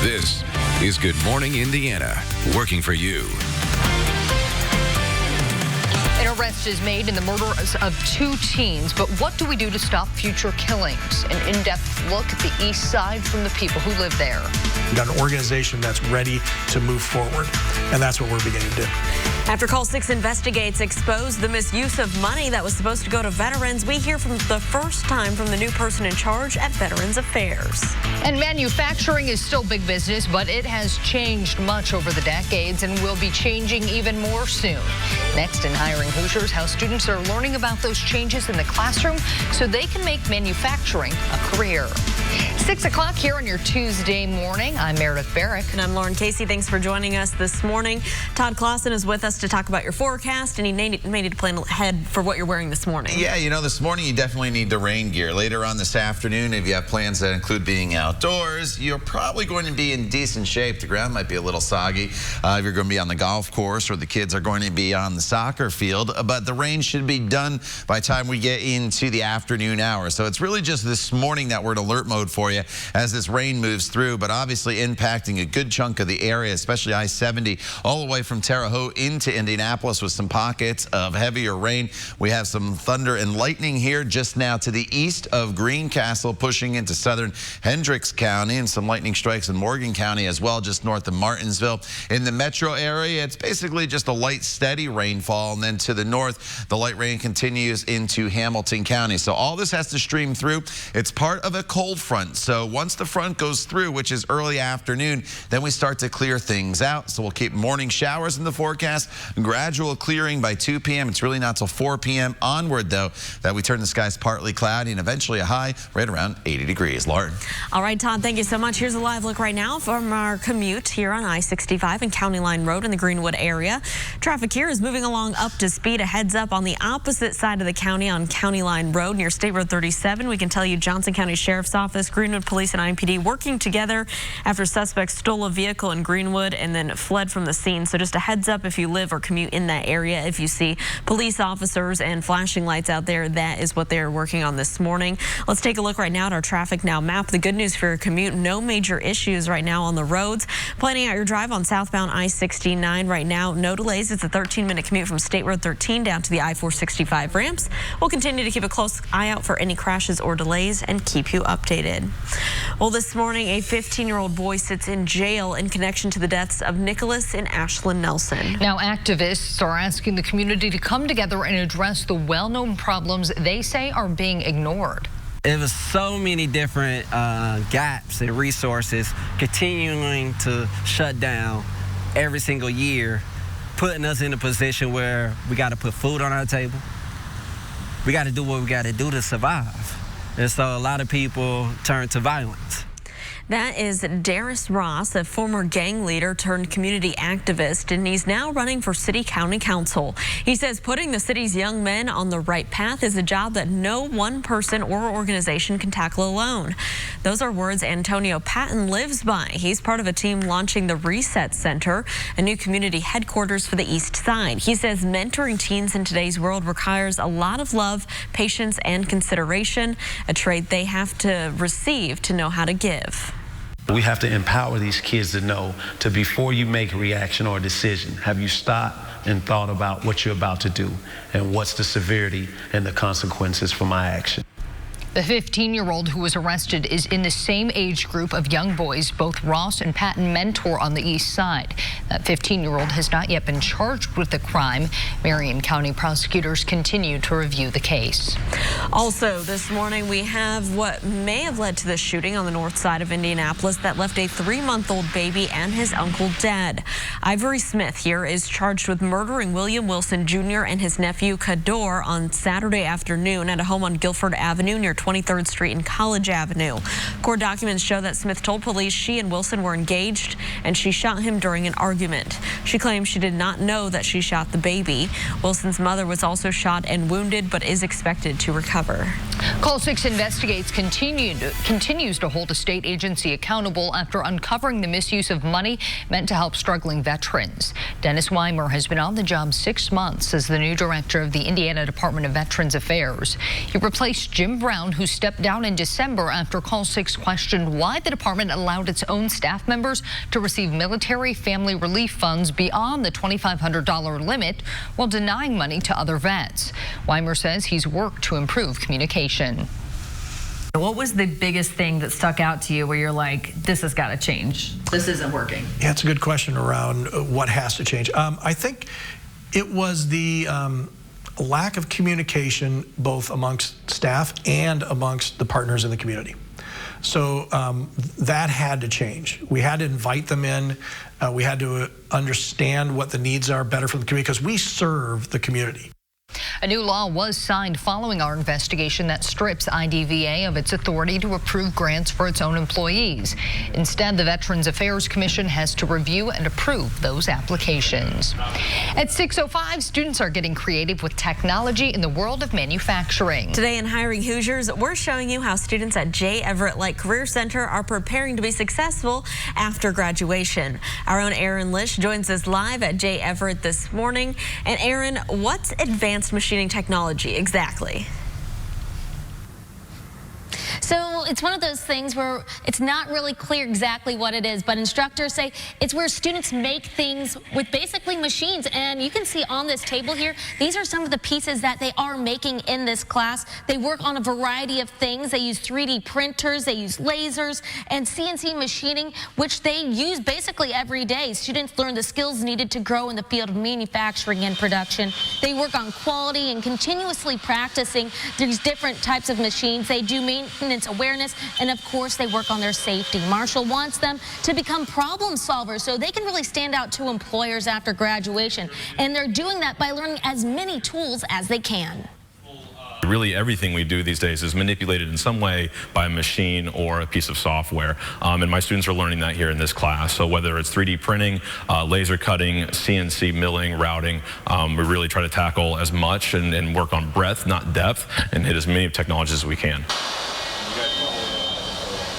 This is Good Morning Indiana, working for you. An arrest is made in the murders of 2 teens, but what do we do to stop future killings? An in-depth look at the east side from the people who live there. We've got an organization that's ready to move forward, and that's what we're beginning to do. After Call 6 Investigates exposed the misuse of money that was supposed to go to veterans, we hear from the first time from the new person in charge at Veterans Affairs. And manufacturing is still big business, but it has changed much over the decades and will be changing even more soon. Next in Hiring Hoosiers, how students are learning about those changes in the classroom so they can make manufacturing a career. 6 o'clock here on your Tuesday morning. I'm Meredith Barrick. And I'm Lauren Casey. Thanks for joining us this morning. Todd Clausen is with us to talk about your forecast, and he made you to plan ahead for what you're wearing this morning. Yeah, you know, this morning you definitely need the rain gear. Later on this afternoon, if you have plans that include being outdoors, you're probably going to be in decent shape. The ground might be a little soggy if you're going to be on the golf course or the kids are going to be on the soccer field, but the rain should be done by the time we get into the afternoon hours. So it's really just this morning that we're in alert mode for you as this rain moves through, but obviously impacting a good chunk of the area, especially I-70 all the way from Terre Haute into Indianapolis with some pockets of heavier rain. We have some thunder and lightning here just now to the east of Greencastle, pushing into southern Hendricks County, and some lightning strikes in Morgan County as well, just north of Martinsville. In the metro area, it's basically just a light, steady rainfall, and then to the north, the light rain continues into Hamilton County. So all this has to stream through. It's part of a cold front. So once the front goes through, which is early afternoon, then we start to clear things out. So we'll keep morning showers in the forecast, gradual clearing by 2 p.m. It's really not till 4 p.m. onward, though, that we turn the skies partly cloudy and eventually a high right around 80 degrees. Lauren. All right, Todd, thank you so much. Here's a live look right now from our commute here on I-65 and County Line Road in the Greenwood area. Traffic here is moving along up to speed. A heads up on the opposite side of the county on County Line Road near State Road 37. We can tell you Johnson County Sheriff's Office, Greenwood Police, and IMPD working together after suspects stole a vehicle in Greenwood and then fled from the scene. So just a heads up if you live or commute in that area. If you see police officers and flashing lights out there, that is what they're working on this morning. Let's take a look right now at our Traffic Now map. The good news for your commute, no major issues right now on the roads. Planning out your drive on southbound I-69 right now, no delays. It's a 13-minute commute from State Road 13 down to the I-465 ramps. We'll continue to keep a close eye out for any crashes or delays and keep you updated. Well, this morning, a 15-year-old boy sits in jail in connection to the deaths of Nicholas and Ashlyn Nelson. Now, activists are asking the community to come together and address the well-known problems they say are being ignored. It was so many different gaps and resources continuing to shut down every single year, putting us in a position where we got to put food on our table. We got to do what we got to do to survive. And so a lot of people turn to violence. That is Darius Ross, a former gang leader turned community activist, and he's now running for city county council. He says putting the city's young men on the right path is a job that no one person or organization can tackle alone. Those are words Antonio Patton lives by. He's part of a team launching the Reset Center, a new community headquarters for the East Side. He says mentoring teens in today's world requires a lot of love, patience, and consideration, a trait they have to receive to know how to give. We have to empower these kids to know to, before you make a reaction or a decision, have you stopped and thought about what you're about to do and what's the severity and the consequences for my action. The 15-year-old who was arrested is in the same age group of young boys both Ross and Patton mentor on the East Side. That 15-year-old has not yet been charged with the crime. Marion County prosecutors continue to review the case. Also this morning, we have what may have led to the shooting on the north side of Indianapolis that left a 3-month-old baby and his uncle dead. Ivory Smith here is charged with murdering William Wilson Jr. and his nephew Kador on Saturday afternoon at a home on Guilford Avenue near 23rd Street and College Avenue. Court documents show that Smith told police she and Wilson were engaged and she shot him during an argument. She claims she did not know that she shot the baby. Wilson's mother was also shot and wounded but is expected to recover. Call 6 Investigates continues to hold a state agency accountable after uncovering the misuse of money meant to help struggling veterans. Dennis Weimer has been on the job 6 months as the new director of the Indiana Department of Veterans Affairs. He replaced Jim Brown, who stepped down in December after Call 6 questioned why the department allowed its own staff members to receive military family relief funds beyond the $2,500 limit while denying money to other vets. Weimer says he's worked to improve communication. What was the biggest thing that stuck out to you where you're like, this has got to change? This isn't working. Yeah, it's a good question around what has to change. I think it was the lack of communication both amongst staff and amongst the partners in the community. So that had to change. We had to invite them in. We had to understand what the needs are better for the community because we serve the community. A new law was signed following our investigation that strips IDVA of its authority to approve grants for its own employees. Instead, the Veterans Affairs Commission has to review and approve those applications. At 6:05, students are getting creative with technology in the world of manufacturing. Today in Hiring Hoosiers, we're showing you how students at J. Everett Light Career Center are preparing to be successful after graduation. Our own Aaron Lish joins us live at J. Everett this morning. And Aaron, what's advanced machining technology exactly? So it's one of those things where it's not really clear exactly what it is, but instructors say it's where students make things with basically machines. And you can see on this table here, these are some of the pieces that they are making in this class. They work on a variety of things. They use 3D printers, they use lasers, and CNC machining, which they use basically every day. Students learn the skills needed to grow in the field of manufacturing and production. They work on quality and continuously practicing these different types of machines. They do maintenance awareness, and of course they work on their safety. Marshall wants them to become problem solvers so they can really stand out to employers after graduation, and they're doing that by learning as many tools as they can. Really everything we do these days is manipulated in some way by a machine or a piece of software, and my students are learning that here in this class. So whether it's 3D printing, laser cutting, CNC milling, routing, we really try to tackle as much and work on breadth, not depth, and hit as many technologies as we can.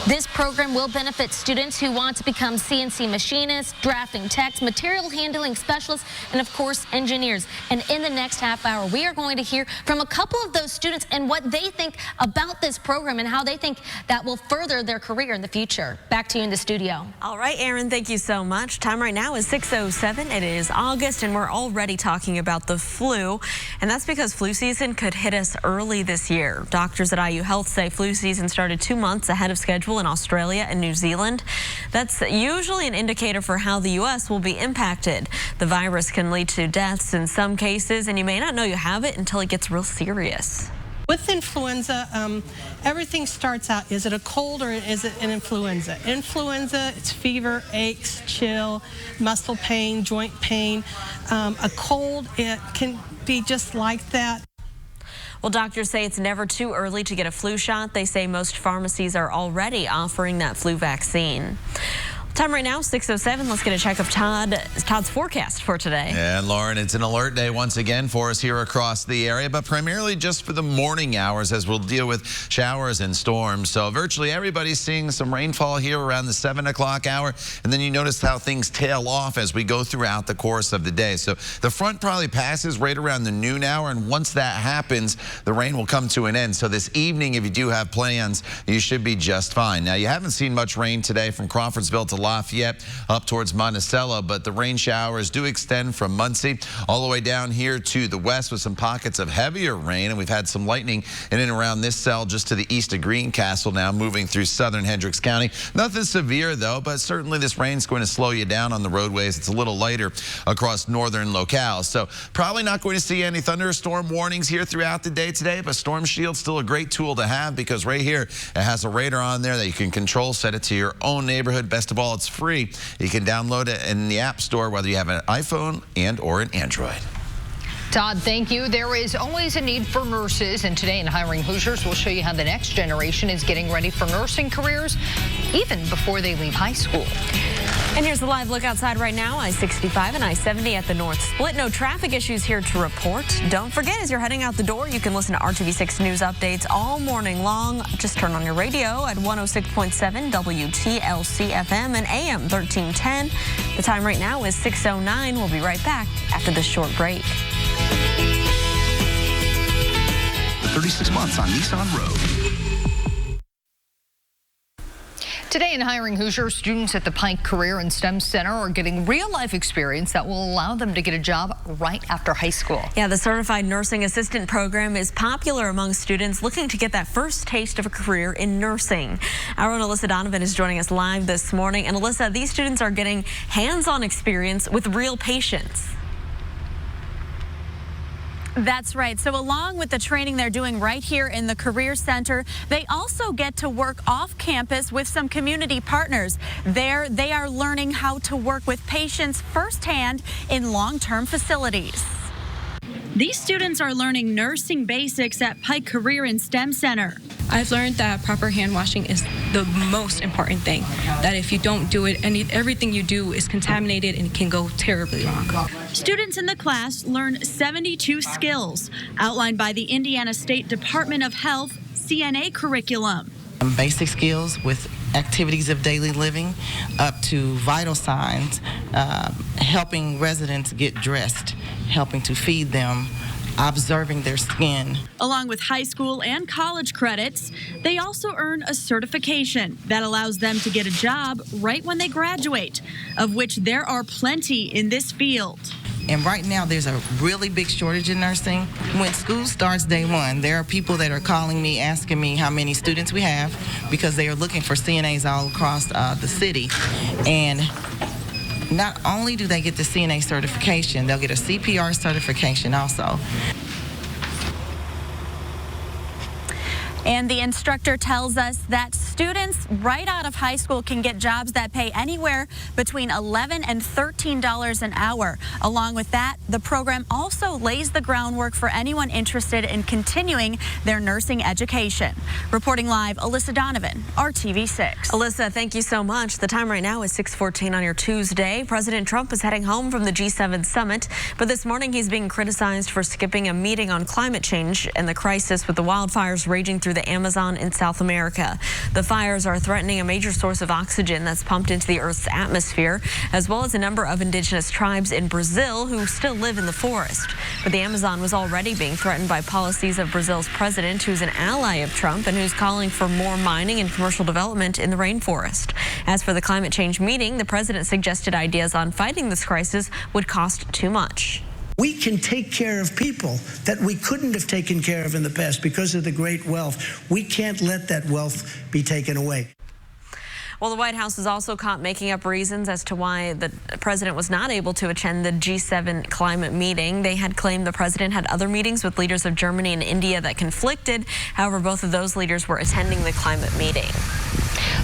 This program will benefit students who want to become CNC machinists, drafting techs, material handling specialists, and of course engineers. And in the next half hour, we are going to hear from a couple of those students and what they think about this program and how they think that will further their career in the future. Back to you in the studio. All right, Aaron, thank you so much. Time right now is 6:07. It is August, and we're already talking about the flu, and that's because flu season could hit us early this year. Doctors at IU Health say flu season started 2 months ahead of schedule in Australia and New Zealand. That's usually an indicator for how the U.S. will be impacted. The virus can lead to deaths in some cases, and you may not know you have it until it gets real serious. With influenza, everything starts out, is it a cold or is it an influenza? Influenza, it's fever, aches, chill, muscle pain, joint pain. A cold, it can be just like that. Well, doctors say it's never too early to get a flu shot. They say most pharmacies are already offering that flu vaccine. Time right now, 6:07. Let's get a check of Todd's forecast for today. And Lauren, it's an alert day once again for us here across the area, but primarily just for the morning hours as we'll deal with showers and storms. So virtually everybody's seeing some rainfall here around the 7 o'clock hour. And then you notice how things tail off as we go throughout the course of the day. So the front probably passes right around the noon hour. And once that happens, the rain will come to an end. So this evening, if you do have plans, you should be just fine. Now, you haven't seen much rain today from Crawfordsville to Lafayette up towards Monticello, but the rain showers do extend from Muncie all the way down here to the west with some pockets of heavier rain, and we've had some lightning in and around this cell just to the east of Greencastle now, moving through southern Hendricks County. Nothing severe though, but certainly this rain's going to slow you down on the roadways. It's a little lighter across northern locales, so probably not going to see any thunderstorm warnings here throughout the day today, but Storm Shield's still a great tool to have because right here it has a radar on there that you can control, set it to your own neighborhood. Best of all, it's free. You can download it in the App Store, whether you have an iPhone and or an Android. Todd, thank you. There is always a need for nurses, and today in Hiring Hoosiers, we'll show you how the next generation is getting ready for nursing careers, even before they leave high school. And here's the live look outside right now. I-65 and I-70 at the North Split. No traffic issues here to report. Don't forget, as you're heading out the door, you can listen to RTV6 News updates all morning long. Just turn on your radio at 106.7 WTLC FM and AM 1310. The time right now is 6:09. We'll be right back after this short break. 36 months on Nissan Rogue. Today in Hiring Hoosiers, students at the Pike Career and STEM Center are getting real-life experience that will allow them to get a job right after high school. Yeah, the Certified Nursing Assistant program is popular among students looking to get that first taste of a career in nursing. Our own Alyssa Donovan is joining us live this morning. And Alyssa, these students are getting hands-on experience with real patients. That's right. So along with the training they're doing right here in the Career Center, they also get to work off campus with some community partners. There, they are learning how to work with patients firsthand in long-term facilities. These students are learning nursing basics at Pike Career and STEM Center. I've learned that proper hand washing is the most important thing, that if you don't do it, everything you do is contaminated and it can go terribly wrong. Students in the class learn 72 skills outlined by the Indiana State Department of Health CNA curriculum. Basic skills with activities of daily living up to vital signs, helping residents get dressed, helping to feed them, observing their skin. Along with high school and college credits, they also earn a certification that allows them to get a job right when they graduate, of which there are plenty in this field. And right now there's a really big shortage in nursing. When school starts day one, there are people that are calling me, asking me how many students we have, because they are looking for CNAs all across the city. And not only do they get the CNA certification, they'll get a CPR certification also. And the instructor tells us that students right out of high school can get jobs that pay anywhere between $11 and $13 an hour. Along with that, the program also lays the groundwork for anyone interested in continuing their nursing education. Reporting live, Alyssa Donovan, RTV6. Alyssa, thank you so much. The time right now is 6:14 on your Tuesday. President Trump is heading home from the G7 summit, but this morning he's being criticized for skipping a meeting on climate change and the crisis with the wildfires raging through the Amazon in South America. The fires are threatening a major source of oxygen that's pumped into the Earth's atmosphere, as well as a number of indigenous tribes in Brazil who still live in the forest. But the Amazon was already being threatened by policies of Brazil's president, who's an ally of Trump and who's calling for more mining and commercial development in the rainforest. As for the climate change meeting, the president suggested ideas on fighting this crisis would cost too much. We can take care of people that we couldn't have taken care of in the past because of the great wealth. We can't let that wealth be taken away. Well, the White House is also caught making up reasons as to why the president was not able to attend the G7 climate meeting. They had claimed the president had other meetings with leaders of Germany and India that conflicted. However, both of those leaders were attending the climate meeting.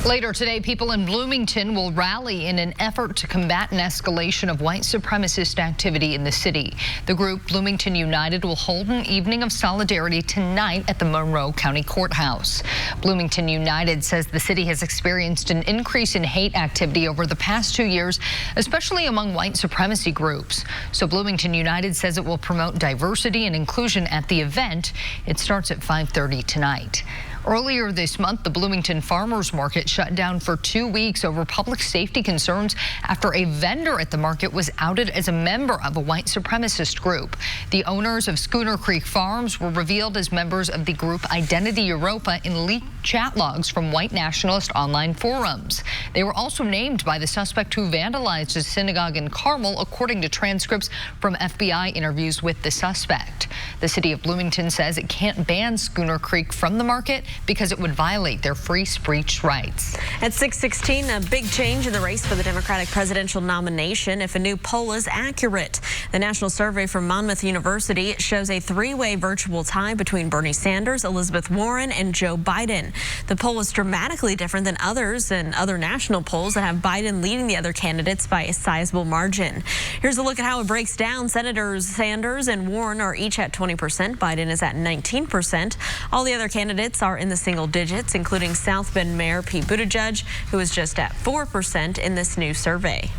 Later today, people in Bloomington will rally in an effort to combat an escalation of white supremacist activity in the city. The group Bloomington United will hold an evening of solidarity tonight at the Monroe County Courthouse. Bloomington United says the city has experienced an increase in hate activity over the past 2 years, especially among white supremacy groups. So Bloomington United says it will promote diversity and inclusion at the event. It starts at 5:30 tonight. Earlier this month, the Bloomington Farmers Market shut down for 2 weeks over public safety concerns after a vendor at the market was outed as a member of a white supremacist group. The owners of Schooner Creek Farms were revealed as members of the group Identity Europa in leaked chat logs from white nationalist online forums. They were also named by the suspect who vandalized a synagogue in Carmel, according to transcripts from FBI interviews with the suspect. The city of Bloomington says it can't ban Schooner Creek from the market because it would violate their free speech rights. At 6:16, a big change in the race for the Democratic presidential nomination if a new poll is accurate. The national survey from Monmouth University shows a three-way virtual tie between Bernie Sanders, Elizabeth Warren, and Joe Biden. The poll is dramatically different than others and other national polls that have Biden leading the other candidates by a sizable margin. Here's a look at how it breaks down. Senators Sanders and Warren are each at 20%. Biden is at 19%. All the other candidates are in the single digits, including South Bend Mayor Pete Buttigieg, who is just at 4% in this new survey.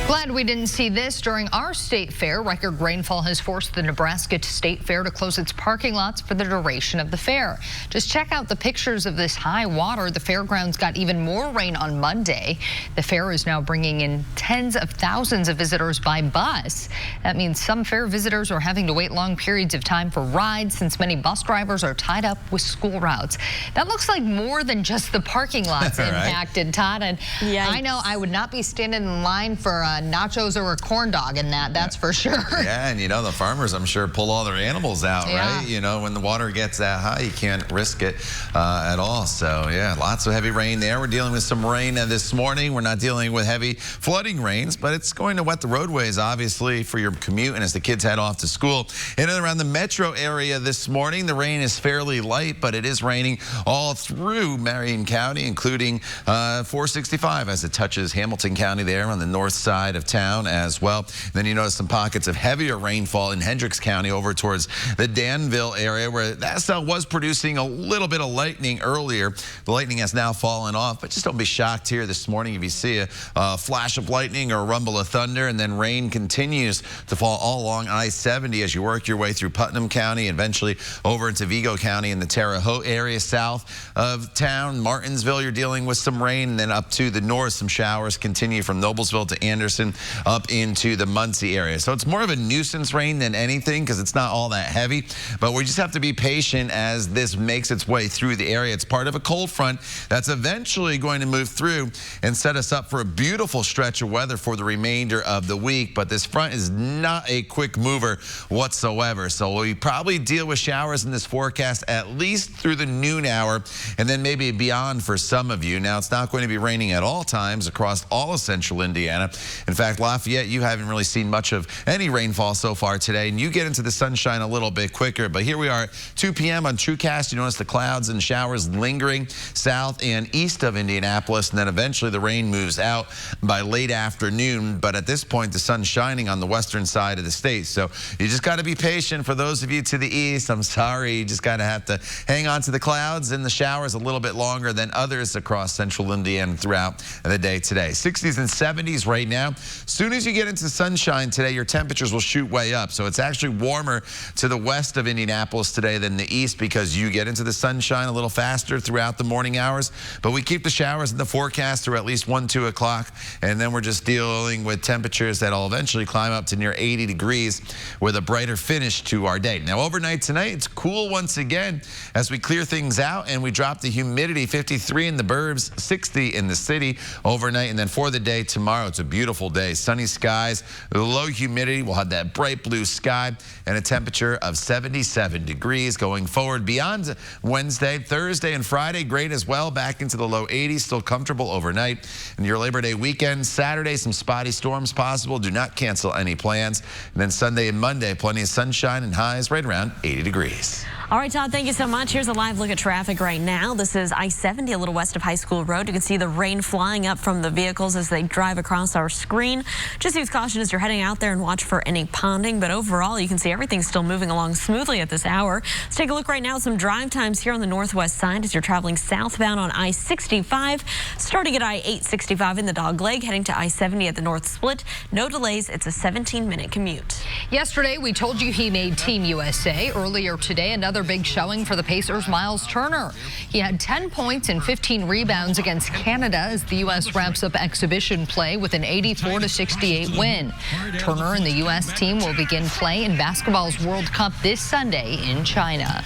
Glad we didn't see this during our state fair. Record rainfall has forced the Nebraska State Fair to close its parking lots for the duration of the fair. Just check out the pictures of this high water. The fairgrounds got even more rain on Monday. The fair is now bringing in tens of thousands of visitors by bus. That means some fair visitors are having to wait long periods of time for rides since many bus drivers are tied up with school routes. That looks like more than just the parking lots impacted, Todd. And I know I would not be standing in line for nachos or a corn dog in that's for sure. Yeah, and the farmers, I'm sure, pull all their animals out, right? When the water gets that high, you can't risk it at all. So, yeah, lots of heavy rain there. We're dealing with some rain this morning. We're not dealing with heavy flooding rains, but it's going to wet the roadways, obviously, for your commute and as the kids head off to school. In and around the metro area this morning, the rain is fairly light, but it is raining all through Marion County, including 465 as it touches Hamilton County there on the north side of town as well. And then you notice some pockets of heavier rainfall in Hendricks County over towards the Danville area where that cell was producing a little bit of lightning earlier. The lightning has now fallen off, but just don't be shocked here this morning if you see a flash of lightning or a rumble of thunder. And then rain continues to fall all along I-70 as you work your way through Putnam County, eventually over into Vigo County in the Terre Haute area south of town. Martinsville, you're dealing with some rain, and then up to the north, some showers continue from Noblesville to Anderson up into the Muncie area. So it's more of a nuisance rain than anything because it's not all that heavy, but we just have to be patient as this makes its way through the area. It's part of a cold front that's eventually going to move through and set us up for a beautiful stretch of weather for the remainder of the week, but this front is not a quick mover whatsoever. So we probably deal with showers in this forecast at least through the noon hour and then maybe beyond for some of you. Now, it's not going to be raining at all times across all of central Indiana. In fact, Lafayette, you haven't really seen much of any rainfall so far today, and you get into the sunshine a little bit quicker. But here we are at 2 p.m. on TrueCast. You notice the clouds and showers lingering south and east of Indianapolis, and then eventually the rain moves out by late afternoon. But at this point, the sun's shining on the western side of the state. So you just got to be patient. For those of you to the east, I'm sorry, you just got to have to hang on to the clouds and the showers a little bit longer than others across central Indiana throughout the day today. 60s and 70s right now. Soon as you get into sunshine today, your temperatures will shoot way up. So it's actually warmer to the west of Indianapolis today than the east because you get into the sunshine a little faster throughout the morning hours. But we keep the showers in the forecast through at least 1, 2 o'clock. And then we're just dealing with temperatures that'll eventually climb up to near 80 degrees with a brighter finish to our day. Now, overnight tonight, it's cool once again as we clear things out and we drop the humidity, 53 in the burbs, 60 in the city overnight. And then for the day tomorrow, it's a beautiful day. Sunny skies, low humidity. We'll have that bright blue sky and a temperature of 77 degrees going forward beyond Wednesday, Thursday, and Friday. Great as well. Back into the low 80s, still comfortable overnight. And your Labor Day weekend, Saturday, some spotty storms possible. Do not cancel any plans. And then Sunday and Monday, plenty of sunshine and highs right around 80 degrees. All right, Todd, thank you so much. Here's a live look at traffic right now. This is I-70 a little west of High School Road. You can see the rain flying up from the vehicles as they drive across our screen. Just use caution as you're heading out there and watch for any ponding. But overall, you can see everything's still moving along smoothly at this hour. Let's take a look right now at some drive times here on the northwest side as you're traveling southbound on I-65. Starting at I-865 in the Dogleg, heading to I-70 at the North Split. No delays. It's a 17-minute commute. Yesterday, we told you he made Team USA. Earlier today, another big showing for the Pacers' Miles Turner. He had 10 points and 15 rebounds against Canada as the U.S. wraps up exhibition play with an 84-68 win. Turner and the U.S. team will begin play in basketball's World Cup this Sunday in China.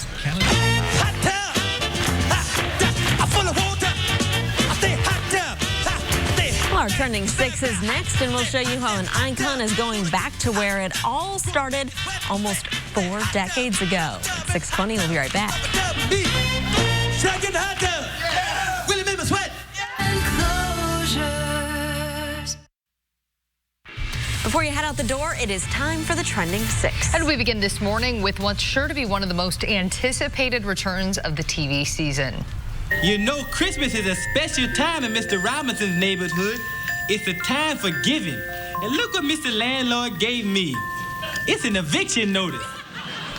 Our Trending 6 is next, and we'll show you how an icon is going back to where it all started almost 4 decades ago. At 6:20, we'll be right back. Before you head out the door, it is time for the Trending 6. And we begin this morning with what's sure to be one of the most anticipated returns of the TV season. You know, Christmas is a special time in Mr. Robinson's neighborhood. It's a time for giving. And look what Mr. Landlord gave me. It's an eviction notice.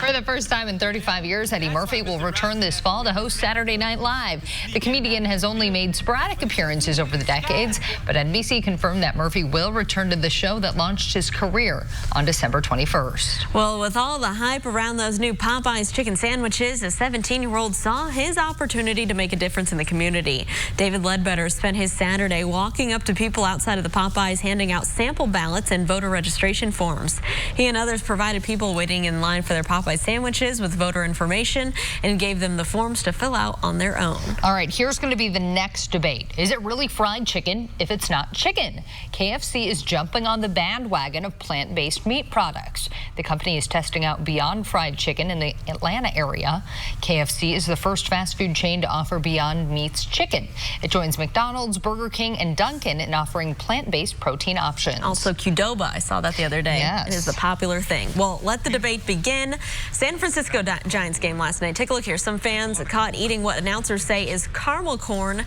For the first time in 35 years, Eddie Murphy will return this fall to host Saturday Night Live. The comedian has only made sporadic appearances over the decades, but NBC confirmed that Murphy will return to the show that launched his career on December 21st. Well, with all the hype around those new Popeyes chicken sandwiches, a 17-year-old saw his opportunity to make a difference in the community. David Ledbetter spent his Saturday walking up to people outside of the Popeyes, handing out sample ballots and voter registration forms. He and others provided people waiting in line for their Popeyes sandwiches with voter information and gave them the forms to fill out on their own. All right, here's going to be the next debate. Is it really fried chicken if it's not chicken? KFC is jumping on the bandwagon of plant-based meat products. The company is testing out Beyond Fried Chicken in the Atlanta area. KFC is the first fast food chain to offer Beyond Meat's chicken. It joins McDonald's, Burger King, and Dunkin' in offering plant-based protein options. Also Qdoba, I saw that the other day. Yes. It is the popular thing. Well, let the debate begin. San Francisco Giants game last night. Take a look here. Some fans caught eating what announcers say is caramel corn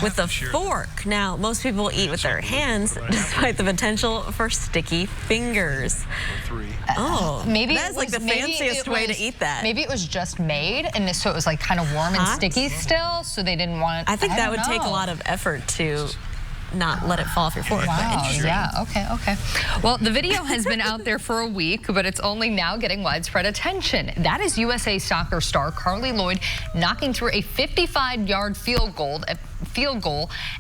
with a fork. Now, most people eat with their hands, despite the potential for sticky fingers. Oh, maybe that's like the fanciest way to eat that. Maybe it was just made, and so it was like kind of warm and sticky still, so they didn't want it. I think that would take a lot of effort to not let it fall off your fork. Wow, yeah, okay. Well, the video has been out there for a week, but it's only now getting widespread attention. That is USA soccer star Carly Lloyd knocking through a 55-yard field goal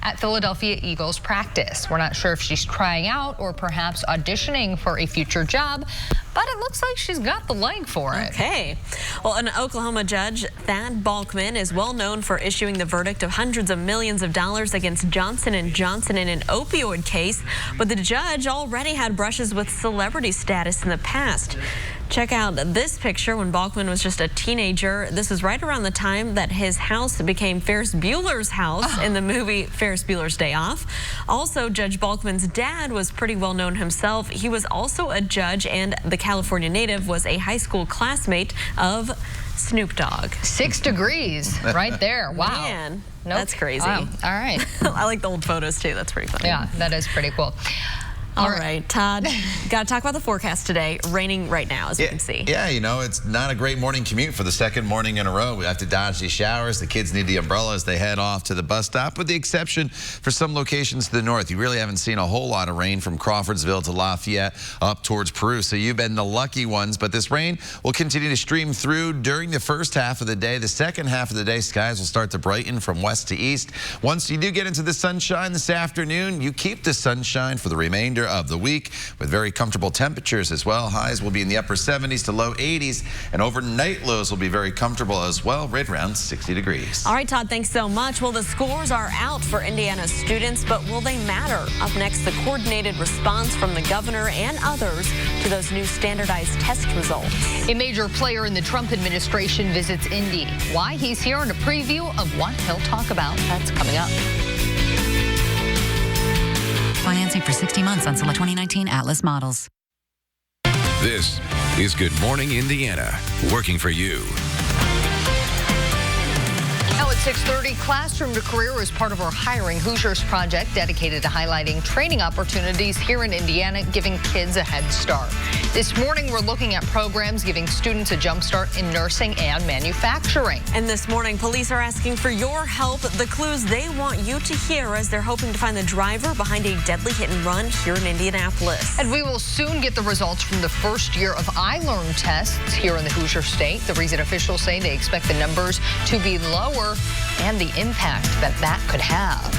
at Philadelphia Eagles practice. We're not sure if she's trying out or perhaps auditioning for a future job, but it looks like she's got the leg for it. Okay. Well, an Oklahoma judge, Thad Balkman, is well known for issuing the verdict of hundreds of millions of dollars against Johnson & Johnson in an opioid case, but the judge already had brushes with celebrity status in the past. Check out this picture when Balkman was just a teenager. This is right around the time that his house became Ferris Bueller's house in the movie Ferris Bueller's Day Off. Also, Judge Balkman's dad was pretty well known himself. He was also a judge, and the California native was a high school classmate of Snoop Dogg. 6 degrees right there. Wow. Man, that's crazy. Wow. All right. I like the old photos too. That's pretty funny. Yeah, that is pretty cool. All right, Todd, got to talk about the forecast today. Raining right now, as you can see. Yeah, you know, it's not a great morning commute for the second morning in a row. We have to dodge these showers. The kids need the umbrella as they head off to the bus stop, with the exception for some locations to the north. You really haven't seen a whole lot of rain from Crawfordsville to Lafayette up towards Peru, so you've been the lucky ones. But this rain will continue to stream through during the first half of the day. The second half of the day, skies will start to brighten from west to east. Once you do get into the sunshine this afternoon, you keep the sunshine for the remainder of the week with very comfortable temperatures as well. Highs will be in the upper 70s to low 80s, and overnight lows will be very comfortable as well, right around 60 degrees. All right, Todd, thanks so much. Well, the scores are out for Indiana students, but will they matter? Up next, the coordinated response from the governor and others to those new standardized test results. A major player in the Trump administration visits Indy. Why he's here, and a preview of what he'll talk about. That's coming up. Financing for 60 months on select 2019 Atlas models. This is Good Morning Indiana, working for you. Now at 6:30, Classroom to Career is part of our Hiring Hoosiers project dedicated to highlighting training opportunities here in Indiana, giving kids a head start. This morning, we're looking at programs giving students a jump start in nursing and manufacturing. And this morning, police are asking for your help, the clues they want you to hear as they're hoping to find the driver behind a deadly hit and run here in Indianapolis. And we will soon get the results from the first year of iLearn tests here in the Hoosier State. The Reason officials say they expect the numbers to be lower and the impact that could have.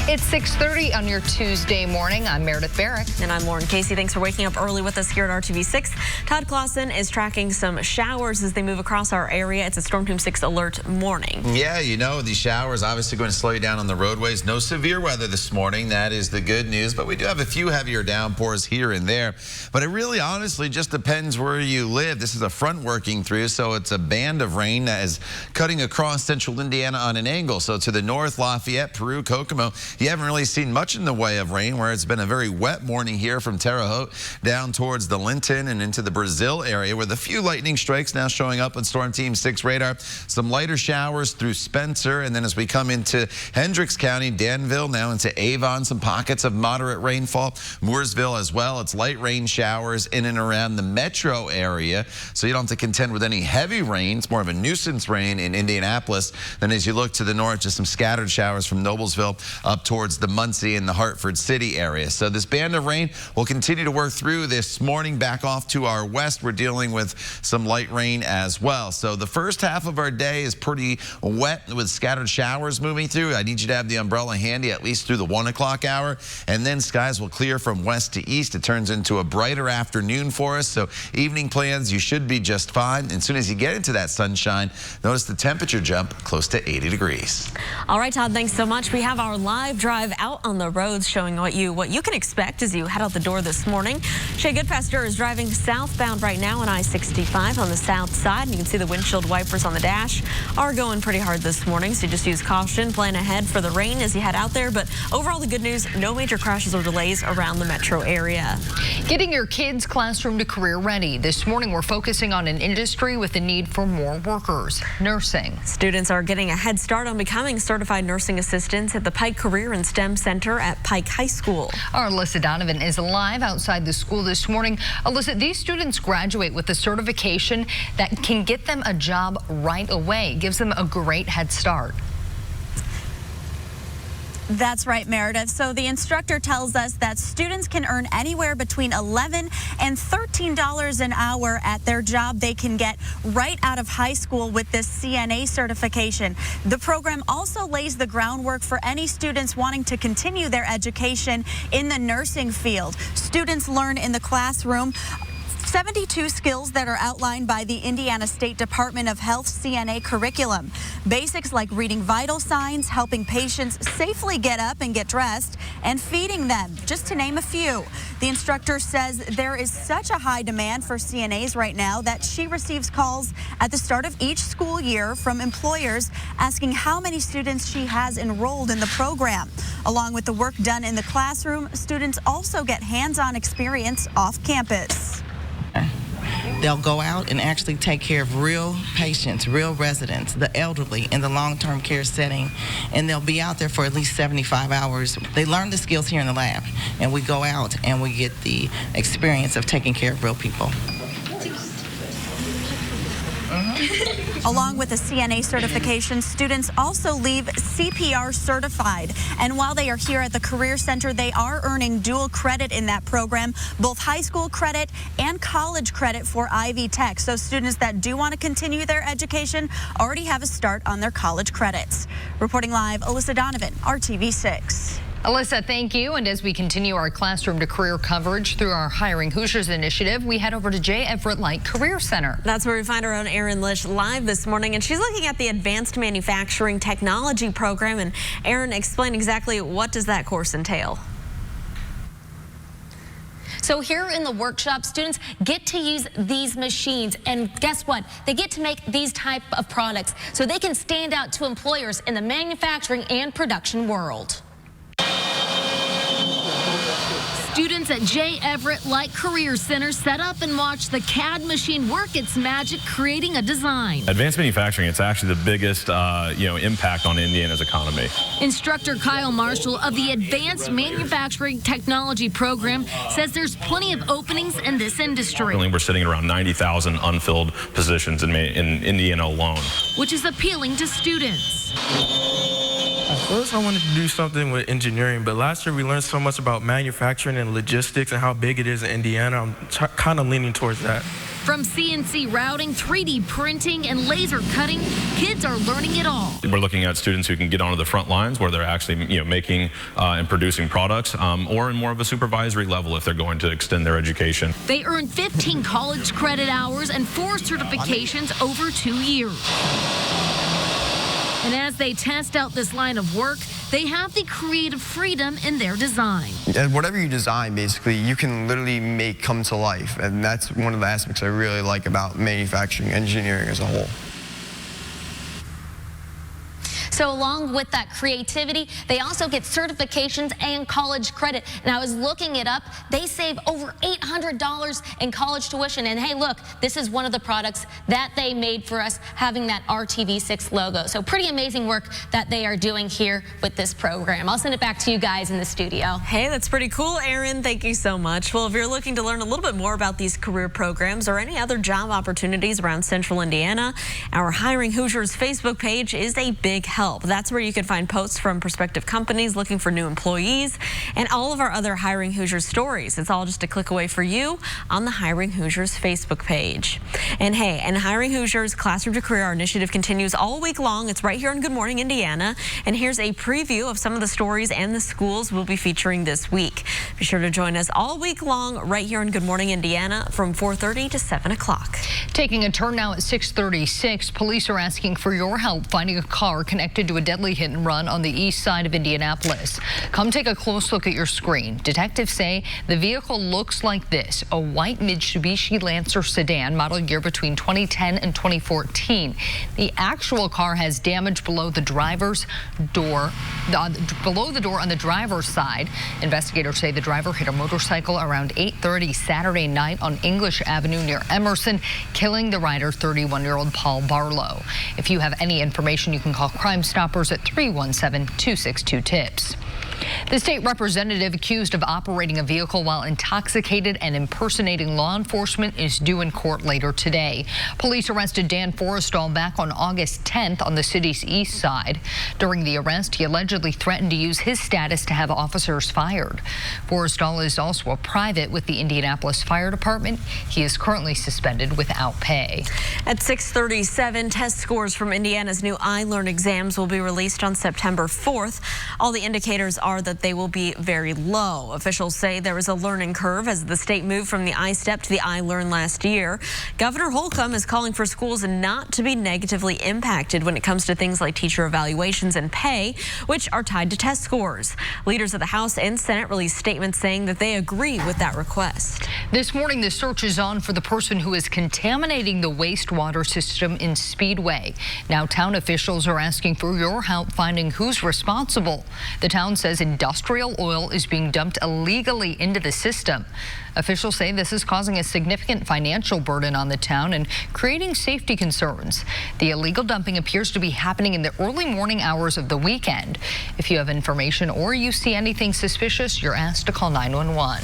It's 6:30 on your Tuesday morning. I'm Meredith Barrick. And I'm Lauren Casey. Thanks for waking up early with us here at RTV6. Todd Clausen is tracking some showers as they move across our area. It's a Storm Team 6 alert morning. Yeah, you know, these showers obviously going to slow you down on the roadways. No severe weather this morning. That is the good news. But we do have a few heavier downpours here and there. But it really honestly just depends where you live. This is a front working through, so it's a band of rain that is cutting across central Indiana on an angle. So to the north, Lafayette, Peru, Kokomo, you haven't really seen much in the way of rain, where it's been a very wet morning here from Terre Haute down towards the Linton and into the Brazil area, with a few lightning strikes now showing up on Storm Team 6 radar. Some lighter showers through Spencer, and then as we come into Hendricks County, Danville, now into Avon, some pockets of moderate rainfall. Mooresville as well. It's light rain showers in and around the metro area, so you don't have to contend with any heavy rain. It's more of a nuisance rain in Indianapolis. Then as you look to the north, just some scattered showers from Noblesville up towards the Muncie and the Hartford City area. So this band of rain will continue to work through this morning. Back off to our west, we're dealing with some light rain as well. So the first half of our day is pretty wet with scattered showers moving through. I need you to have the umbrella handy at least through the 1 o'clock hour, and then skies will clear from west to east. It turns into a brighter afternoon for us, so evening plans, you should be just fine. And as soon as you get into that sunshine, notice the temperature jump close to 80 degrees. All right, Todd, thanks so much. We have our live drive out on the roads showing what you can expect as you head out the door this morning. Shay Goodfaster is driving southbound right now on I-65 on the south side, and you can see the windshield wipers on the dash are going pretty hard this morning, so just use caution. Plan ahead for the rain as you head out there, but overall the good news, no major crashes or delays around the metro area. Getting your kids' classroom to career ready. This morning we're focusing on an industry with a need for more workers, nursing. Students are getting a head start on becoming certified nursing assistants at the Pike Career and STEM Center at Pike High School. Our Alyssa Donovan is live outside the school this morning. Alyssa, these students graduate with a certification that can get them a job right away. It gives them a great head start. That's right, Meredith. So the instructor tells us that students can earn anywhere between $11 and $13 an hour at their job they can get right out of high school with this CNA certification. The program also lays the groundwork for any students wanting to continue their education in the nursing field. Students learn in the classroom 72 skills that are outlined by the Indiana State Department of Health CNA curriculum. Basics like reading vital signs, helping patients safely get up and get dressed, and feeding them, just to name a few. The instructor says there is such a high demand for CNAs right now that she receives calls at the start of each school year from employers asking how many students she has enrolled in the program. Along with the work done in the classroom, students also get hands-on experience off campus. They'll go out and actually take care of real patients, real residents, the elderly in the long-term care setting, and they'll be out there for at least 75 hours. They learn the skills here in the lab, and we go out and we get the experience of taking care of real people. Along with the CNA certification, students also leave CPR certified. And while they are here at the Career Center, they are earning dual credit in that program, both high school credit and college credit for Ivy Tech. So students that do want to continue their education already have a start on their college credits. Reporting live, Alyssa Donovan, RTV6. Alyssa, thank you. And as we continue our classroom to career coverage through our Hiring Hoosiers initiative, we head over to J. Everett Light Career Center. That's where we find our own Erin Lish live this morning, and she's looking at the Advanced Manufacturing Technology program. And Erin, explain exactly what does that course entail? So here in the workshop, students get to use these machines, and guess what? They get to make these type of products so they can stand out to employers in the manufacturing and production world. Students at J. Everett Light Career Center set up and watch the CAD machine work its magic, creating a design. Advanced manufacturing, it's actually the biggest impact on Indiana's economy. Instructor Kyle Marshall of the Advanced Manufacturing Technology program says there's plenty of openings in this industry. We're sitting at around 90,000 unfilled positions in Indiana alone, which is appealing to students. At first, I wanted to do something with engineering, but last year we learned so much about manufacturing and logistics and how big it is in Indiana. I'm kind of leaning towards that. From CNC routing, 3D printing, and laser cutting, kids are learning it all. We're looking at students who can get onto the front lines where they're actually making and producing products, or in more of a supervisory level if they're going to extend their education. They earn 15 college credit hours and 4 certifications over 2 years. And as they test out this line of work, they have the creative freedom in their design. And whatever you design, basically, you can literally make come to life. And that's one of the aspects I really like about manufacturing engineering as a whole. So along with that creativity, they also get certifications and college credit. And I was looking it up. They save over $800 in college tuition. And hey, look, this is one of the products that they made for us, having that RTV6 logo. So pretty amazing work that they are doing here with this program. I'll send it back to you guys in the studio. Hey, that's pretty cool, Erin. Thank you so much. Well, if you're looking to learn a little bit more about these career programs or any other job opportunities around Central Indiana, our Hiring Hoosiers Facebook page is a big help. That's where you can find posts from prospective companies looking for new employees and all of our other Hiring Hoosiers stories. It's all just a click away for you on the Hiring Hoosiers Facebook page. And hey, and Hiring Hoosiers Classroom to Career, our initiative continues all week long. It's right here on Good Morning Indiana. And here's a preview of some of the stories and the schools we'll be featuring this week. Be sure to join us all week long right here on Good Morning Indiana from 4:30 to 7 o'clock. Taking a turn now at 6:36, police are asking for your help finding a car connected to a deadly hit and run on the east side of Indianapolis. Come take a close look at your screen. Detectives say the vehicle looks like this, a white Mitsubishi Lancer sedan, model year between 2010 and 2014. The actual car has damage below the driver's door, below the door on the driver's side. Investigators say the driver hit a motorcycle around 8:30 Saturday night on English Avenue near Emerson, killing the rider, 31-year-old Paul Barlow. If you have any information, you can call Crime Stoppers at 317-262-TIPS. The state representative accused of operating a vehicle while intoxicated and impersonating law enforcement is due in court later today. Police arrested Dan Forrestal back on August 10th on the city's east side. During the arrest, he allegedly threatened to use his status to have officers fired. Forrestal is also a private with the Indianapolis Fire Department. He is currently suspended without pay. At 6:37, test scores from Indiana's new iLearn exams will be released on September 4th. All the indicators are that they will be very low. Officials say there is a learning curve as the state moved from the iStep to the iLearn last year. Governor Holcomb is calling for schools not to be negatively impacted when it comes to things like teacher evaluations and pay, which are tied to test scores. Leaders of the House and Senate released statements saying that they agree with that request. This morning, the search is on for the person who is contaminating the wastewater system in Speedway. Now, town officials are asking for your help finding who's responsible. The town says industrial oil is being dumped illegally into the system. Officials say this is causing a significant financial burden on the town and creating safety concerns. The illegal dumping appears to be happening in the early morning hours of the weekend. If you have information or you see anything suspicious, you're asked to call 911.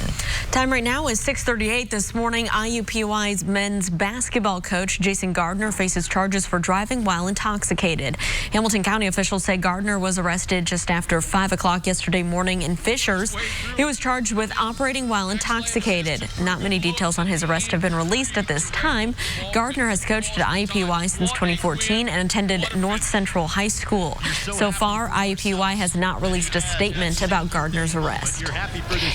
Time right now is 6:38 this morning. IUPUI's men's basketball coach Jason Gardner faces charges for driving while intoxicated. Hamilton County officials say Gardner was arrested just after 5 o'clock yesterday morning in Fishers. He was charged with operating while intoxicated. Not many details on his arrest have been released at this time. Gardner has coached at IUPUI since 2014 and attended North Central High School. So far, IUPUI has not released a statement about Gardner's arrest.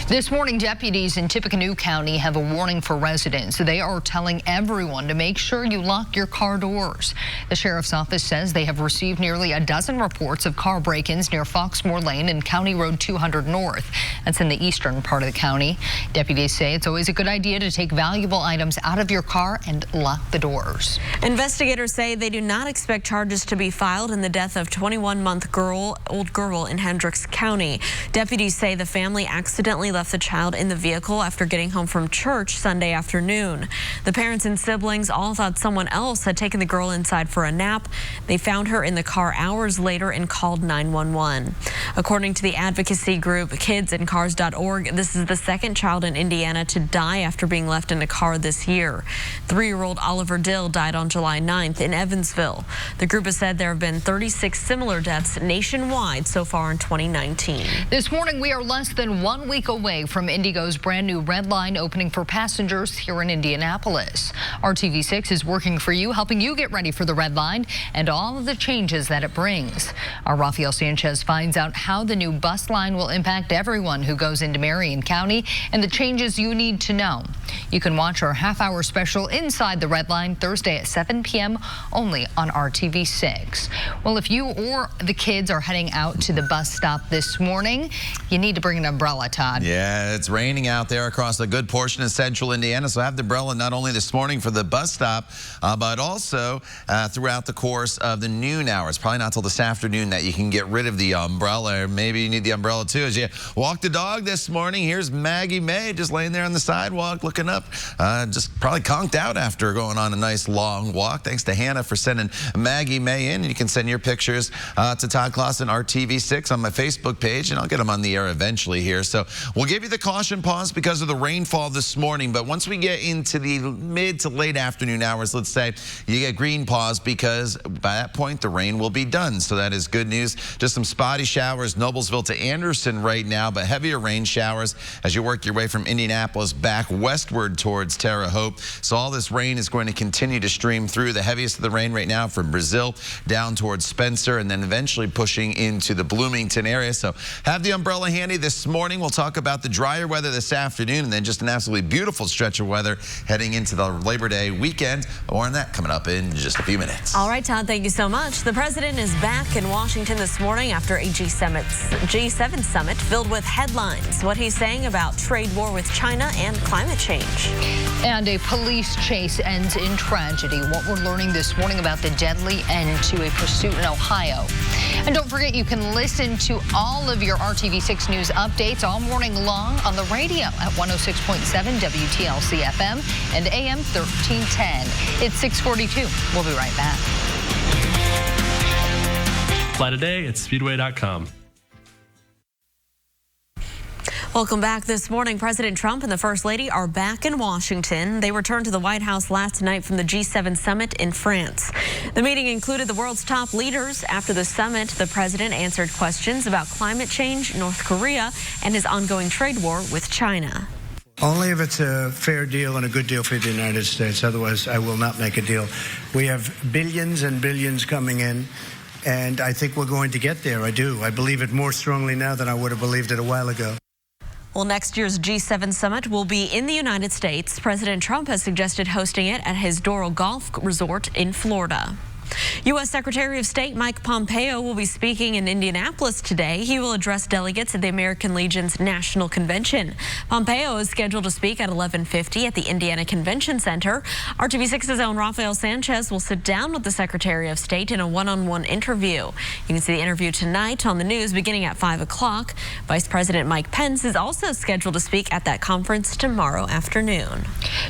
This morning, deputies in Tippecanoe County have a warning for residents. They are telling everyone to make sure you lock your car doors. The sheriff's office says they have received nearly a dozen reports of car break-ins near Foxmore Lane and County Road 200 North. That's in the eastern part of the county. Deputies say it's always a good idea to take valuable items out of your car and lock the doors. Investigators say they do not expect charges to be filed in the death of 21-month-old girl in Hendricks County. Deputies say the family accidentally left the child in the vehicle after getting home from church Sunday afternoon. The parents and siblings all thought someone else had taken the girl inside for a nap. They found her in the car hours later and called 911. According to the advocacy group KidsandCars.org, this is the second child in Indiana to die after being left in a car this year. 3-year-old Oliver Dill died on July 9th in Evansville. The group has said there have been 36 similar deaths nationwide so far in 2019. This morning, we are less than 1 week away from Indigo's brand new Red Line opening for passengers here in Indianapolis. RTV6 is working for you, helping you get ready for the Red Line and all of the changes that it brings. Our Rafael Sanchez finds out how the new bus bus line will impact everyone who goes into Marion County and the changes you need to know. You can watch our half-hour special Inside the Red Line Thursday at 7 p.m. only on RTV6. Well, if you or the kids are heading out to the bus stop this morning, you need to bring an umbrella, Todd. Yeah, it's raining out there across a good portion of central Indiana, so have the umbrella not only this morning for the bus stop, but also throughout the course of the noon hours. Probably not till this afternoon that you can get rid of the umbrella, or maybe you need the umbrella too. As you walk the dog this morning, here's Maggie May just laying there on the sidewalk looking up, just probably conked out after going on a nice long walk. Thanks to Hannah for sending Maggie May in. And you can send your pictures to Todd Clausen, RTV6 on my Facebook page, and I'll get them on the air eventually here. So we'll give you the caution pause because of the rainfall this morning, but once we get into the mid to late afternoon hours, let's say, you get green pause because by that point the rain will be done. So that is good news. Just some spotty showers Noblesville to Anderson right now, but heavier rain showers as you work your way from Indianapolis back westward towards Terre Haute. So all this rain is going to continue to stream through. The heaviest of the rain right now from Brazil down towards Spencer, and then eventually pushing into the Bloomington area. So have the umbrella handy this morning. We'll talk about the drier weather this afternoon, and then just an absolutely beautiful stretch of weather heading into the Labor Day weekend. More on that coming up in just a few minutes. All right, Todd, thank you so much. The president is back in Washington this morning after a G7 summit filled with headlines. What he's saying about trade war with China and climate change. And a police chase ends in tragedy. What we're learning this morning about the deadly end to a pursuit in Ohio. And don't forget, you can listen to all of your RTV6 News updates all morning long on the radio at 106.7 WTLC FM and AM 1310. It's 6:42. We'll be right back. Fly today at speedway.com. Welcome back this morning. President Trump and the First Lady are back in Washington. They returned to the White House last night from the G7 summit in France. The meeting included the world's top leaders. After the summit, the president answered questions about climate change, North Korea, and his ongoing trade war with China. Only if it's a fair deal and a good deal for the United States. Otherwise, I will not make a deal. We have billions and billions coming in, and I think we're going to get there. I do. I believe it more strongly now than I would have believed it a while ago. Well, next year's G7 summit will be in the United States. President Trump has suggested hosting it at his Doral Golf Resort in Florida. U.S. Secretary of State Mike Pompeo will be speaking in Indianapolis today. He will address delegates at the American Legion's National Convention. Pompeo is scheduled to speak at 11:50 at the Indiana Convention Center. RTV6's own Rafael Sanchez will sit down with the Secretary of State in a one-on-one interview. You can see the interview tonight on the news beginning at 5 o'clock. Vice President Mike Pence is also scheduled to speak at that conference tomorrow afternoon.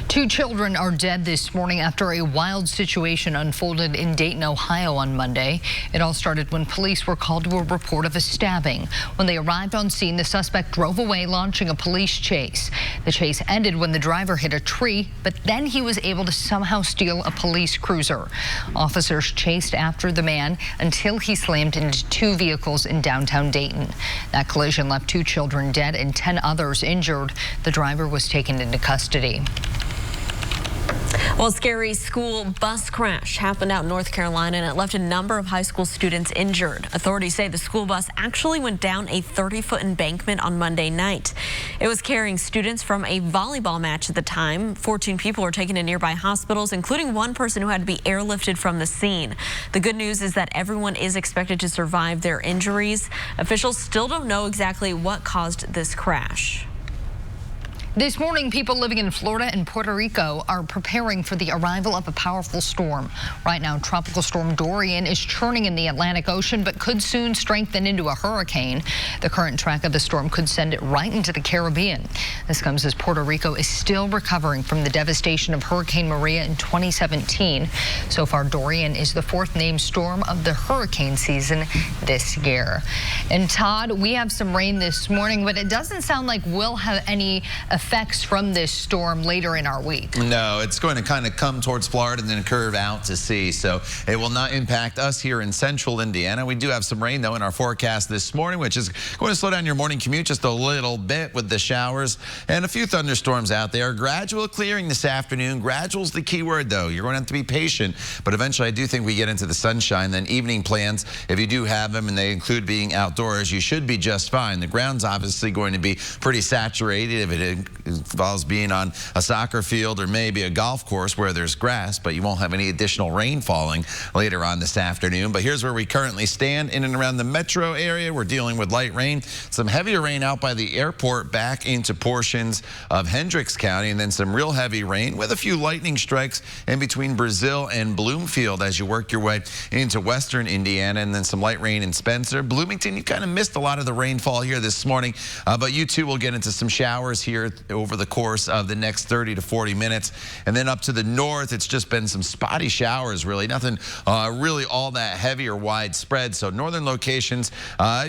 2 children are dead this morning after a wild situation unfolded in Dayton, Ohio on Monday. It all started when police were called to a report of a stabbing. When they arrived on scene, the suspect drove away, launching a police chase. The chase ended when the driver hit a tree, but then he was able to somehow steal a police cruiser. Officers chased after the man until he slammed into 2 vehicles in downtown Dayton. That collision left 2 children dead and 10 others injured. The driver was taken into custody. Well, a scary school bus crash happened out in North Carolina, and it left a number of high school students injured. Authorities say the school bus actually went down a 30-foot embankment on Monday night. It was carrying students from a volleyball match at the time. 14 people were taken to nearby hospitals, including one person who had to be airlifted from the scene. The good news is that everyone is expected to survive their injuries. Officials still don't know exactly what caused this crash. This morning, people living in Florida and Puerto Rico are preparing for the arrival of a powerful storm. Right now, Tropical Storm Dorian is churning in the Atlantic Ocean, but could soon strengthen into a hurricane. The current track of the storm could send it right into the Caribbean. This comes as Puerto Rico is still recovering from the devastation of Hurricane Maria in 2017. So far, Dorian is the 4th named storm of the hurricane season this year. And Todd, we have some rain this morning, but it doesn't sound like we'll have any effect effects from this storm later in our week. No, it's going to kind of come towards Florida and then curve out to sea. So it will not impact us here in central Indiana. We do have some rain, though, in our forecast this morning, which is going to slow down your morning commute just a little bit with the showers and a few thunderstorms out there. Gradual clearing this afternoon. Gradual's the key word, though. You're going to have to be patient. But eventually, I do think we get into the sunshine. Then evening plans, if you do have them and they include being outdoors, you should be just fine. The ground's obviously going to be pretty saturated if it involves being on a soccer field or maybe a golf course where there's grass, but you won't have any additional rain falling later on this afternoon. But here's where we currently stand in and around the metro area. We're dealing with light rain, some heavier rain out by the airport back into portions of Hendricks County, and then some real heavy rain with a few lightning strikes in between Brazil and Bloomfield as you work your way into western Indiana, and then some light rain in Spencer. Bloomington, you kind of missed a lot of the rainfall here this morning, but you too will get into some showers here over the course of the next 30 to 40 minutes. And then up to the north, it's just been some spotty showers, really. Nothing really all that heavy or widespread. So northern locations,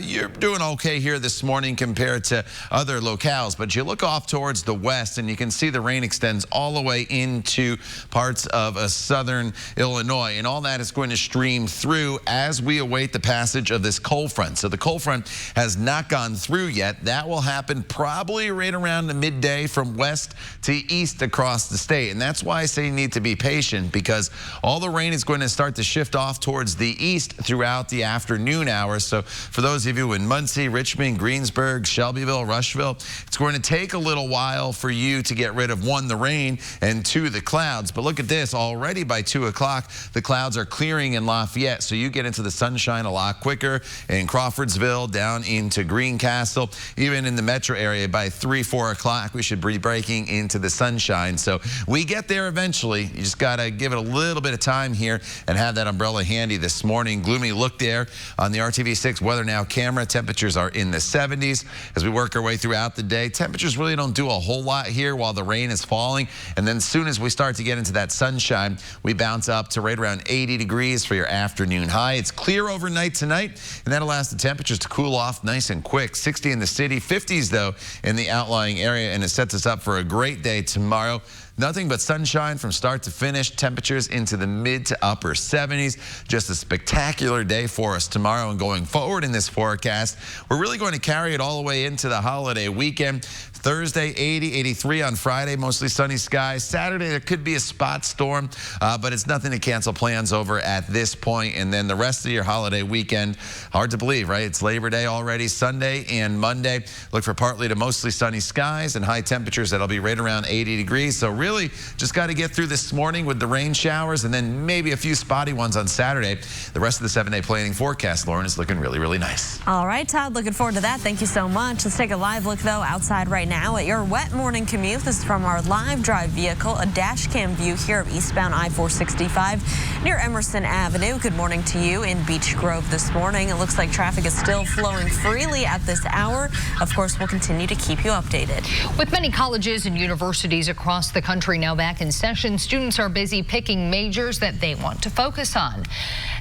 you're doing okay here this morning compared to other locales. But you look off towards the west, and you can see the rain extends all the way into parts of southern Illinois. And all that is going to stream through as we await the passage of this cold front. So the cold front has not gone through yet. That will happen probably right around the midday from west to east across the state. And that's why I say you need to be patient, because all the rain is going to start to shift off towards the east throughout the afternoon hours. So for those of you in Muncie, Richmond, Greensburg, Shelbyville, Rushville, it's going to take a little while for you to get rid of, one, the rain, and two, the clouds. But look at this. Already by 2 o'clock, the clouds are clearing in Lafayette. So you get into the sunshine a lot quicker in Crawfordsville, down into Greencastle, even in the metro area by 3, 4 o'clock, we should be breaking into the sunshine. So we get there eventually. You just got to give it a little bit of time here and have that umbrella handy this morning. Gloomy look there on the RTV6 Weather Now camera. Temperatures are in the 70s as we work our way throughout the day. Temperatures really don't do a whole lot here while the rain is falling. And then as soon as we start to get into that sunshine, we bounce up to right around 80 degrees for your afternoon high. It's clear overnight tonight, and that allows the temperatures to cool off nice and quick. 60 in the city, 50s though in the outlying area, and it sets us up for a great day tomorrow. Nothing but sunshine from start to finish. Temperatures into the mid to upper 70s. Just a spectacular day for us tomorrow. And going forward in this forecast, we're really going to carry it all the way into the holiday weekend. Thursday, 80, 83 on Friday, mostly sunny skies. Saturday, there could be a spot storm, but it's nothing to cancel plans over at this point. And then the rest of your holiday weekend, hard to believe, right? It's Labor Day already, Sunday and Monday. Look for partly to mostly sunny skies and high temperatures that'll be right around 80 degrees. So really just got to get through this morning with the rain showers and then maybe a few spotty ones on Saturday. The rest of the 7-day planning forecast, Lauren, is looking really, really nice. All right, Todd, looking forward to that. Thank you so much. Let's take a live look, though, outside right now at your wet morning commute. This is from our live drive vehicle, a dash cam view here of eastbound I-465 near Emerson Avenue. Good morning to you in Beech Grove this morning. It looks like traffic is still flowing freely at this hour. Of course, we'll continue to keep you updated. With many colleges and universities across the country now back in session, students are busy picking majors that they want to focus on.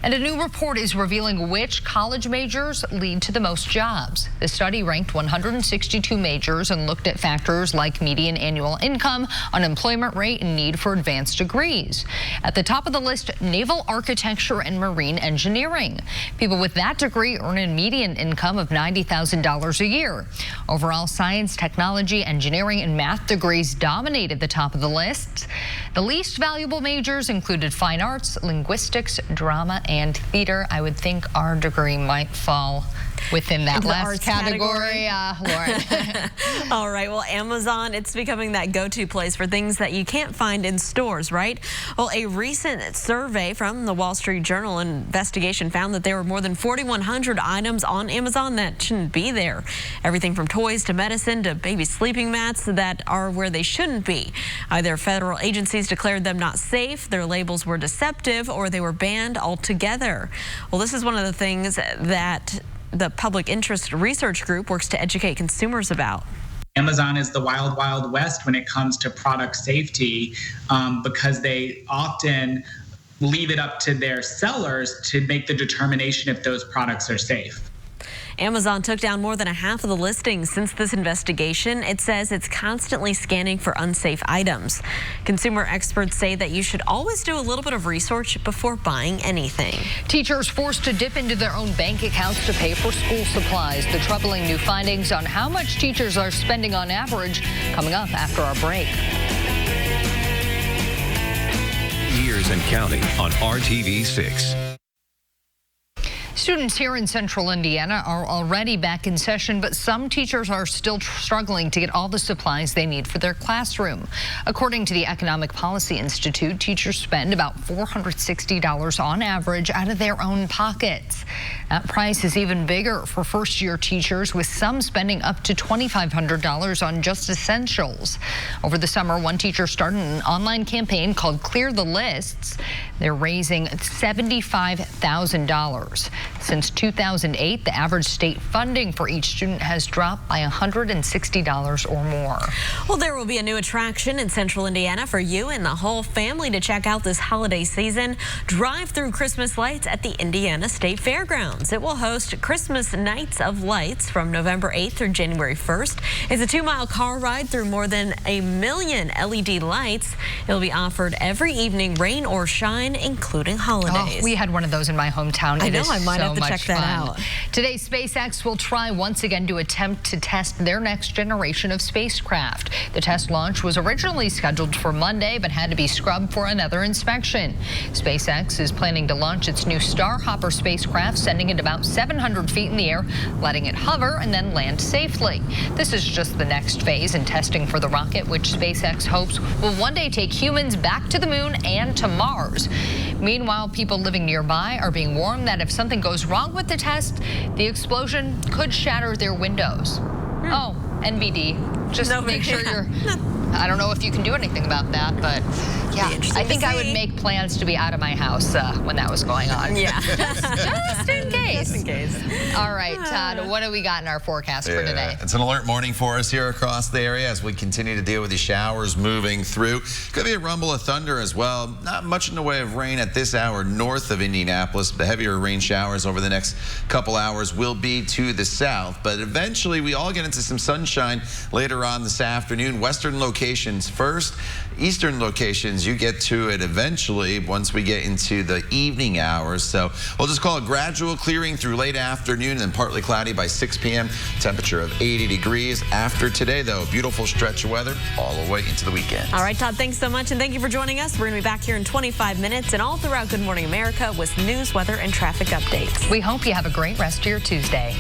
And a new report is revealing which college majors lead to the most jobs. The study ranked 162 majors and looked at factors like median annual income, unemployment rate, and need for advanced degrees. At the top of the list, naval architecture and marine engineering. People with that degree earn a median income of $90,000 a year. Overall, science, technology, engineering, and math degrees dominated the top of the list. The least valuable majors included fine arts, linguistics, drama, and theater. I would think our degree might fall within that last category, Lauren. All right, well, Amazon, it's becoming that go-to place for things that you can't find in stores, right? Well, a recent survey from the Wall Street Journal investigation found that there were more than 4,100 items on Amazon that shouldn't be there. Everything from toys to medicine to baby sleeping mats that are where they shouldn't be. Either federal agencies declared them not safe, their labels were deceptive, or they were banned altogether. Well, this is one of the things that the Public Interest Research Group works to educate consumers about. Amazon is the wild, wild west when it comes to product safety because they often leave it up to their sellers to make the determination if those products are safe. Amazon took down more than a half of the listings since this investigation. It says it's constantly scanning for unsafe items. Consumer experts say that you should always do a little bit of research before buying anything. Teachers forced to dip into their own bank accounts to pay for school supplies. The troubling new findings on how much teachers are spending on average coming up after our break. Years and counting on RTV6. Students here in central Indiana are already back in session, but some teachers are still struggling to get all the supplies they need for their classroom. According to the Economic Policy Institute, teachers spend about $460 on average out of their own pockets. That price is even bigger for first-year teachers, with some spending up to $2,500 on just essentials. Over the summer, one teacher started an online campaign called Clear the Lists. They're raising $75,000. Since 2008, the average state funding for each student has dropped by $160 or more. Well, there will be a new attraction in central Indiana for you and the whole family to check out this holiday season. Drive through Christmas lights at the Indiana State Fairgrounds. It will host Christmas Nights of Lights from November 8th through January 1st. It's a 2-mile car ride through more than 1 million LED lights. It'll be offered every evening, rain or shine, including holidays. Oh, we had one of those in my hometown. I know, I might have to check that out. Today, SpaceX will try once again to attempt to test their next generation of spacecraft. The test launch was originally scheduled for Monday, but had to be scrubbed for another inspection. SpaceX is planning to launch its new Starhopper spacecraft, sending it about 700 feet in the air, letting it hover and then land safely. This is just the next phase in testing for the rocket, which SpaceX hopes will one day take humans back to the moon and to Mars. Meanwhile, people living nearby are being warned that if something goes wrong with the test, the explosion could shatter their windows. Oh, NBD. Just make sure you're... I don't know if you can do anything about that, but yeah, I think I would make plans to be out of my house when that was going on. Yeah. Just in case. Just in case. All right, Todd, what do we got in our forecast for today? It's an alert morning for us here across the area as we continue to deal with these showers moving through. Could be a rumble of thunder as well. Not much in the way of rain at this hour north of Indianapolis. The heavier rain showers over the next couple hours will be to the south, but eventually we all get into some sunshine later on this afternoon. Western locations first, eastern locations you get to it eventually once we get into the evening hours. So we'll just call it gradual clearing through late afternoon and then partly cloudy by 6 p.m. Temperature of 80 degrees. After today, though, beautiful stretch of weather all the way into the weekend. All right, Todd, thanks so much, and thank you for joining us. We're going to be back here in 25 minutes and all throughout Good Morning America with news, weather, and traffic updates. We hope you have a great rest of your Tuesday.